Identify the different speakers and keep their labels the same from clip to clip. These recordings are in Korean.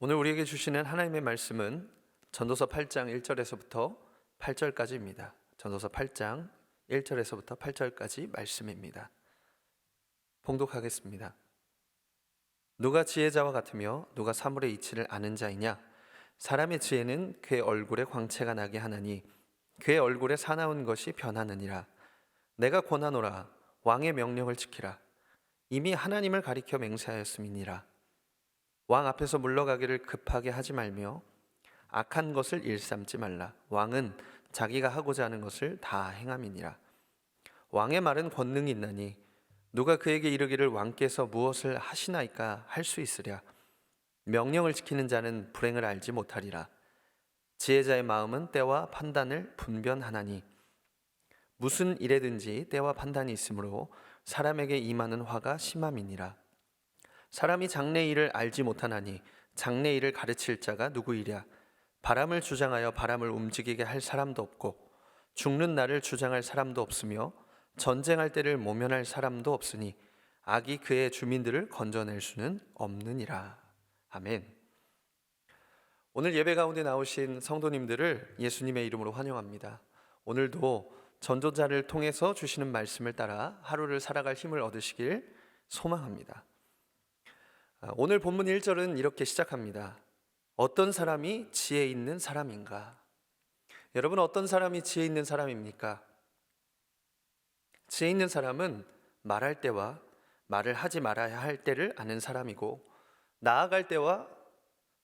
Speaker 1: 오늘 우리에게 주시는 하나님의 말씀은 전도서 8장 1절에서부터 8절까지입니다. 전도서 8장 1절에서부터 8절까지 말씀입니다. 봉독하겠습니다. 누가 지혜자와 같으며 누가 사물의 이치를 아는 자이냐? 사람의 지혜는 그의 얼굴에 광채가 나게 하나니 그의 얼굴에 사나운 것이 변하느니라. 내가 권하노라. 왕의 명령을 지키라. 이미 하나님을 가리켜 맹세하였음이니라. 왕 앞에서 물러가기를 급하게 하지 말며 악한 것을 일삼지 말라. 왕은 자기가 하고자 하는 것을 다 행함이니라. 왕의 말은 권능이 있나니 누가 그에게 이르기를 왕께서 무엇을 하시나이까 할 수 있으랴. 명령을 지키는 자는 불행을 알지 못하리라. 지혜자의 마음은 때와 판단을 분별하나니 무슨 일에든지 때와 판단이 있으므로 사람에게 임하는 화가 심함이니라. 사람이 장래 일을 알지 못하나니 장래 일을 가르칠 자가 누구이랴. 바람을 주장하여 바람을 움직이게 할 사람도 없고 죽는 날을 주장할 사람도 없으며 전쟁할 때를 모면할 사람도 없으니 악이 그의 주민들을 건져낼 수는 없느니라. 아멘. 오늘 예배 가운데 나오신 성도님들을 예수님의 이름으로 환영합니다. 오늘도 전도자를 통해서 주시는 말씀을 따라 하루를 살아갈 힘을 얻으시길 소망합니다. 오늘 본문 1절은 이렇게 시작합니다. 어떤 사람이 지혜 있는 사람인가? 여러분, 어떤 사람이 지혜 있는 사람입니까? 지혜 있는 사람은 말할 때와 말을 하지 말아야 할 때를 아는 사람이고 나아갈 때와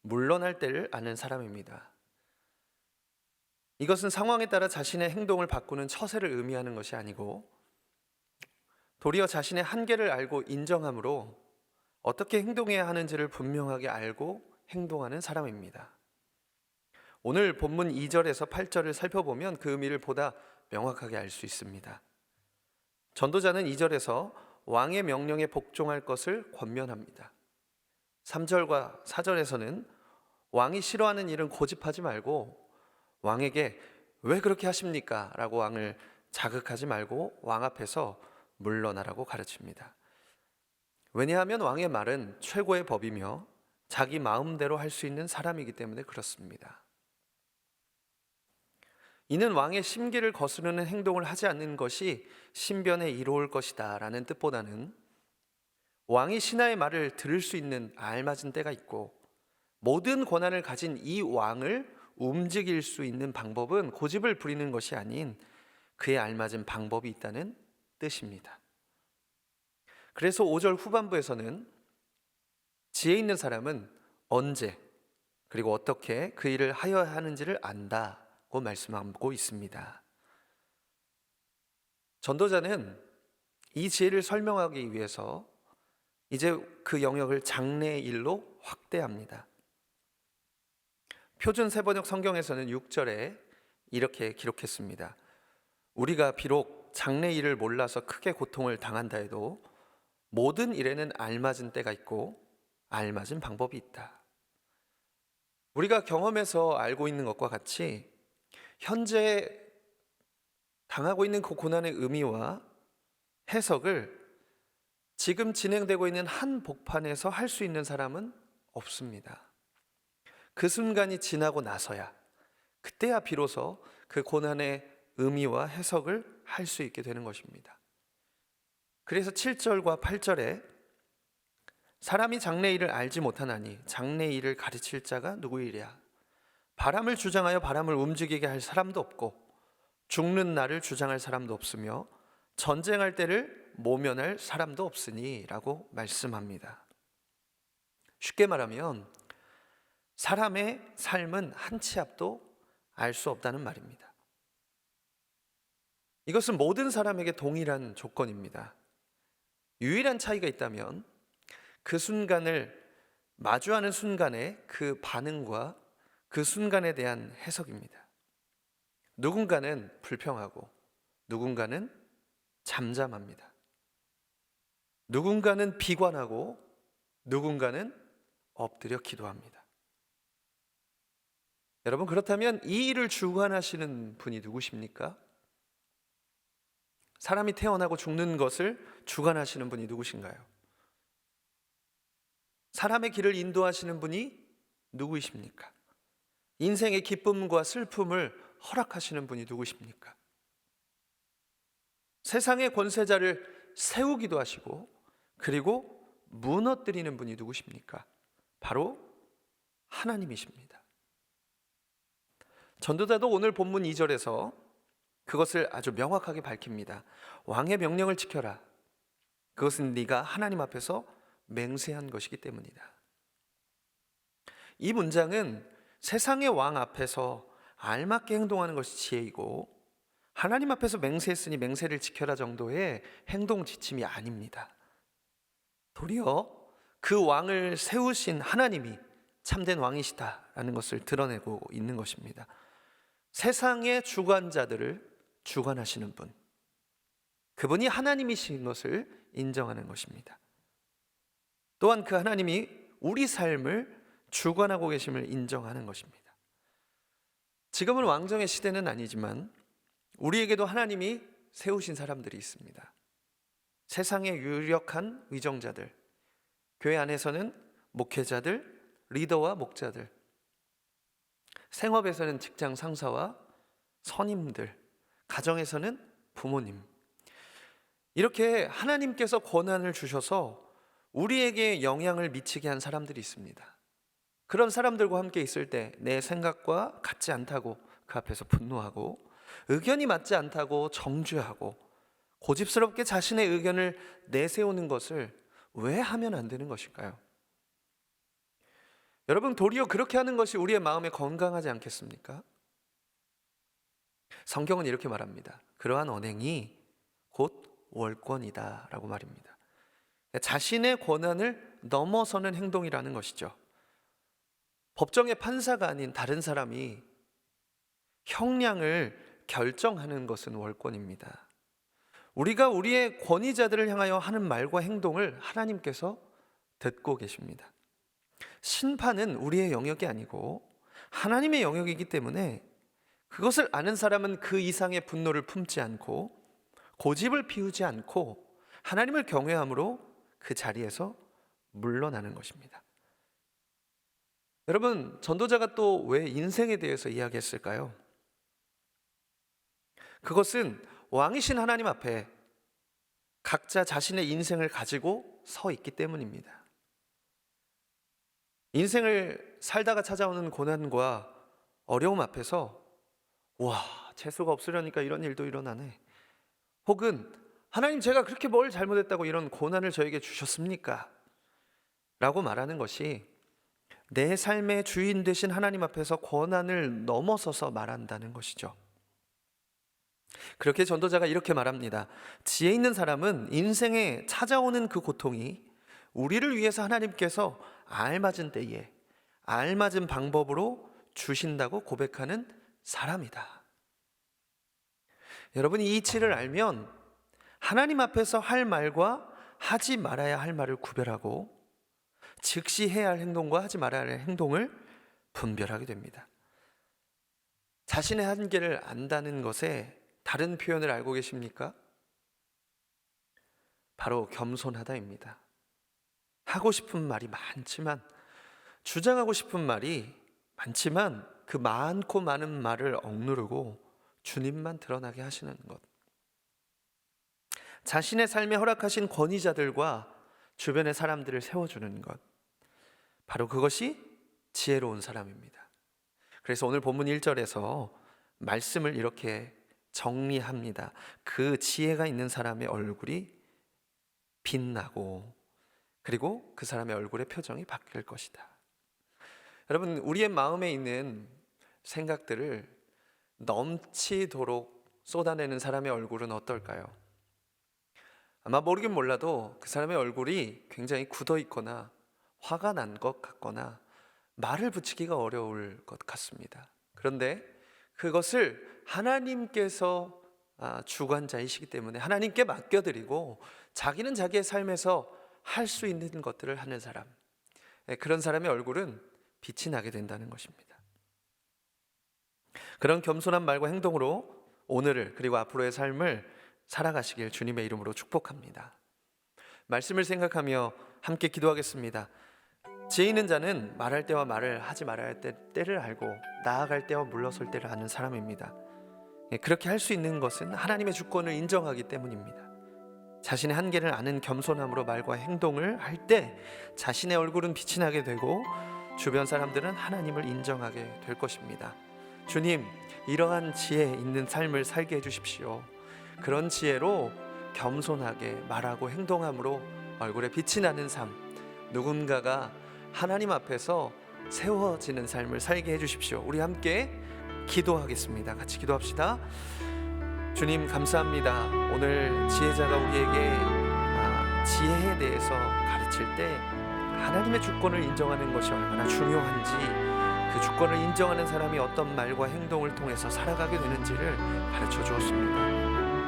Speaker 1: 물러날 때를 아는 사람입니다. 이것은 상황에 따라 자신의 행동을 바꾸는 처세를 의미하는 것이 아니고 도리어 자신의 한계를 알고 인정함으로 어떻게 행동해야 하는지를 분명하게 알고 행동하는 사람입니다. 오늘 본문 2절에서 8절을 살펴보면 그 의미를 보다 명확하게 알 수 있습니다. 전도자는 2절에서 왕의 명령에 복종할 것을 권면합니다. 3절과 4절에서는 왕이 싫어하는 일은 고집하지 말고 왕에게 왜 그렇게 하십니까? 라고 왕을 자극하지 말고 왕 앞에서 물러나라고 가르칩니다. 왜냐하면 왕의 말은 최고의 법이며 자기 마음대로 할 수 있는 사람이기 때문에 그렇습니다. 이는 왕의 심기를 거스르는 행동을 하지 않는 것이 신변에 이로울 것이다 라는 뜻보다는 왕이 신하의 말을 들을 수 있는 알맞은 때가 있고 모든 권한을 가진 이 왕을 움직일 수 있는 방법은 고집을 부리는 것이 아닌 그에 알맞은 방법이 있다는 뜻입니다. 그래서 5절 후반부에서는 지혜 있는 사람은 언제 그리고 어떻게 그 일을 하여야 하는지를 안다고 말씀하고 있습니다. 전도자는 이 지혜를 설명하기 위해서 이제 그 영역을 장래의 일로 확대합니다. 표준 세번역 성경에서는 6절에 이렇게 기록했습니다. 우리가 비록 장래 일을 몰라서 크게 고통을 당한다 해도 모든 일에는 알맞은 때가 있고 알맞은 방법이 있다. 우리가 경험해서 알고 있는 것과 같이 현재 당하고 있는 그 고난의 의미와 해석을 지금 진행되고 있는 한 복판에서 할 수 있는 사람은 없습니다. 그 순간이 지나고 나서야 그때야 비로소 그 고난의 의미와 해석을 할 수 있게 되는 것입니다. 그래서 7절과 8절에 사람이 장래 일을 알지 못하나니 장래 일을 가르칠 자가 누구이랴. 바람을 주장하여 바람을 움직이게 할 사람도 없고 죽는 날을 주장할 사람도 없으며 전쟁할 때를 모면할 사람도 없으니 라고 말씀합니다. 쉽게 말하면 사람의 삶은 한 치 앞도 알 수 없다는 말입니다. 이것은 모든 사람에게 동일한 조건입니다. 유일한 차이가 있다면 그 순간을 마주하는 순간의 그 반응과 그 순간에 대한 해석입니다. 누군가는 불평하고 누군가는 잠잠합니다. 누군가는 비관하고 누군가는 엎드려 기도합니다. 여러분, 그렇다면 이 일을 주관하시는 분이 누구십니까? 사람이 태어나고 죽는 것을 주관하시는 분이 누구신가요? 사람의 길을 인도하시는 분이 누구이십니까? 인생의 기쁨과 슬픔을 허락하시는 분이 누구십니까? 세상의 권세자를 세우기도 하시고 그리고 무너뜨리는 분이 누구십니까? 바로 하나님이십니다. 전도자도 오늘 본문 2절에서 그것을 아주 명확하게 밝힙니다. 왕의 명령을 지켜라. 그것은 네가 하나님 앞에서 맹세한 것이기 때문이다. 이 문장은 세상의 왕 앞에서 알맞게 행동하는 것이 지혜이고 하나님 앞에서 맹세했으니 맹세를 지켜라 정도의 행동 지침이 아닙니다. 도리어 그 왕을 세우신 하나님이 참된 왕이시다라는 것을 드러내고 있는 것입니다. 세상의 주관자들을 주관하시는 분, 그분이 하나님이신 것을 인정하는 것입니다. 또한 그 하나님이 우리 삶을 주관하고 계심을 인정하는 것입니다. 지금은 왕정의 시대는 아니지만 우리에게도 하나님이 세우신 사람들이 있습니다. 세상의 유력한 위정자들, 교회 안에서는 목회자들, 리더와 목자들, 생업에서는 직장 상사와 선임들, 가정에서는 부모님, 이렇게 하나님께서 권한을 주셔서 우리에게 영향을 미치게 한 사람들이 있습니다. 그런 사람들과 함께 있을 때 내 생각과 같지 않다고 그 앞에서 분노하고, 의견이 맞지 않다고 정죄하고, 고집스럽게 자신의 의견을 내세우는 것을 왜 하면 안 되는 것일까요? 여러분, 도리어 그렇게 하는 것이 우리의 마음에 건강하지 않겠습니까? 성경은 이렇게 말합니다. 그러한 언행이 곧 월권이다 라고 말입니다. 자신의 권한을 넘어서는 행동이라는 것이죠. 법정의 판사가 아닌 다른 사람이 형량을 결정하는 것은 월권입니다. 우리가 우리의 권위자들을 향하여 하는 말과 행동을 하나님께서 듣고 계십니다. 심판은 우리의 영역이 아니고 하나님의 영역이기 때문에 그것을 아는 사람은 그 이상의 분노를 품지 않고 고집을 피우지 않고 하나님을 경외함으로 그 자리에서 물러나는 것입니다. 여러분, 전도자가 또 왜 인생에 대해서 이야기했을까요? 그것은 왕이신 하나님 앞에 각자 자신의 인생을 가지고 서 있기 때문입니다. 인생을 살다가 찾아오는 고난과 어려움 앞에서 와, 재수가 없으려니까 이런 일도 일어나네, 혹은 하나님 제가 그렇게 뭘 잘못했다고 이런 고난을 저에게 주셨습니까? 라고 말하는 것이 내 삶의 주인 되신 하나님 앞에서 권한을 넘어서서 말한다는 것이죠. 그렇게 전도자가 이렇게 말합니다. 지혜 있는 사람은 인생에 찾아오는 그 고통이 우리를 위해서 하나님께서 알맞은 때에 알맞은 방법으로 주신다고 고백하는 사람이다. 여러분이 이 이치를 알면 하나님 앞에서 할 말과 하지 말아야 할 말을 구별하고 즉시 해야 할 행동과 하지 말아야 할 행동을 분별하게 됩니다. 자신의 한계를 안다는 것에 다른 표현을 알고 계십니까? 바로 겸손하다입니다. 하고 싶은 말이 많지만, 주장하고 싶은 말이 많지만 그 많고 많은 말을 억누르고 주님만 드러나게 하시는 것. 자신의 삶에 허락하신 권위자들과 주변의 사람들을 세워주는 것. 바로 그것이 지혜로운 사람입니다. 그래서 오늘 본문 1절에서 말씀을 이렇게 정리합니다. 그 지혜가 있는 사람의 얼굴이 빛나고 그리고 그 사람의 얼굴의 표정이 바뀔 것이다. 여러분, 우리의 마음에 있는 생각들을 넘치도록 쏟아내는 사람의 얼굴은 어떨까요? 아마 모르긴 몰라도 그 사람의 얼굴이 굉장히 굳어 있거나 화가 난 것 같거나 말을 붙이기가 어려울 것 같습니다. 그런데 그것을 하나님께서 주관자이시기 때문에 하나님께 맡겨드리고 자기는 자기의 삶에서 할 수 있는 것들을 하는 사람, 그런 사람의 얼굴은 빛이 나게 된다는 것입니다. 그런 겸손한 말과 행동으로 오늘을 그리고 앞으로의 삶을 살아가시길 주님의 이름으로 축복합니다. 말씀을 생각하며 함께 기도하겠습니다. 지혜 있는 자는 말할 때와 말을 하지 말아야 할 때를 알고 나아갈 때와 물러설 때를 아는 사람입니다. 그렇게 할 수 있는 것은 하나님의 주권을 인정하기 때문입니다. 자신의 한계를 아는 겸손함으로 말과 행동을 할 때 자신의 얼굴은 빛이 나게 되고 주변 사람들은 하나님을 인정하게 될 것입니다. 주님, 이러한 지혜 있는 삶을 살게 해주십시오. 그런 지혜로 겸손하게 말하고 행동함으로 얼굴에 빛이 나는 삶, 누군가가 하나님 앞에서 세워지는 삶을 살게 해주십시오. 우리 함께 기도하겠습니다. 같이 기도합시다. 주님, 감사합니다. 오늘 지혜자가 우리에게 지혜에 대해서 가르칠 때 하나님의 주권을 인정하는 것이 얼마나 중요한지, 그 주권을 인정하는 사람이 어떤 말과 행동을 통해서 살아가게 되는지를 가르쳐 주었습니다.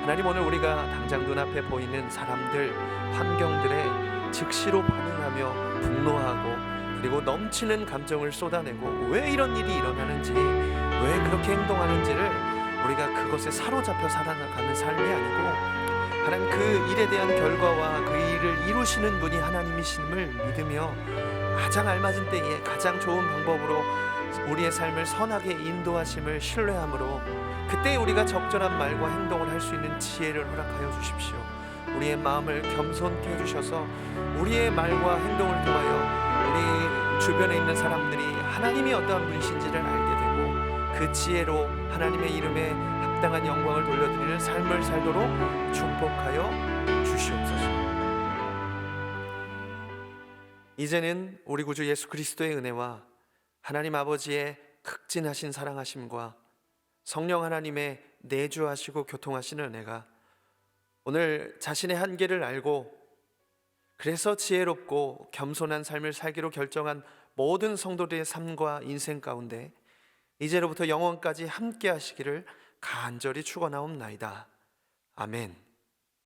Speaker 1: 하나님, 오늘 우리가 당장 눈앞에 보이는 사람들, 환경들에 즉시로 반응하며 분노하고 그리고 넘치는 감정을 쏟아내고 왜 이런 일이 일어나는지, 왜 그렇게 행동하는지를 우리가 그것에 사로잡혀 살아가는 삶이 아니고 하나님, 그 일에 대한 결과와 그 일을 이루시는 분이 하나님이심을 믿으며 가장 알맞은 때에 가장 좋은 방법으로 우리의 삶을 선하게 인도하심을 신뢰함으로 그때 우리가 적절한 말과 행동을 할 수 있는 지혜를 허락하여 주십시오. 우리의 마음을 겸손케 해주셔서 우리의 말과 행동을 통하여 우리 주변에 있는 사람들이 하나님이 어떠한 분이신지를 알게 되고 그 지혜로 하나님의 이름에 합당한 영광을 돌려드리는 삶을 살도록 축복하여 주시옵소서. 이제는 우리 구주 예수 그리스도의 은혜와 하나님 아버지의 극진하신 사랑하심과 성령 하나님의 내주하시고 교통하시는 은혜가 오늘 자신의 한계를 알고 그래서 지혜롭고 겸손한 삶을 살기로 결정한 모든 성도들의 삶과 인생 가운데 이제로부터 영원까지 함께 하시기를 간절히 축원하옵나이다. 아멘.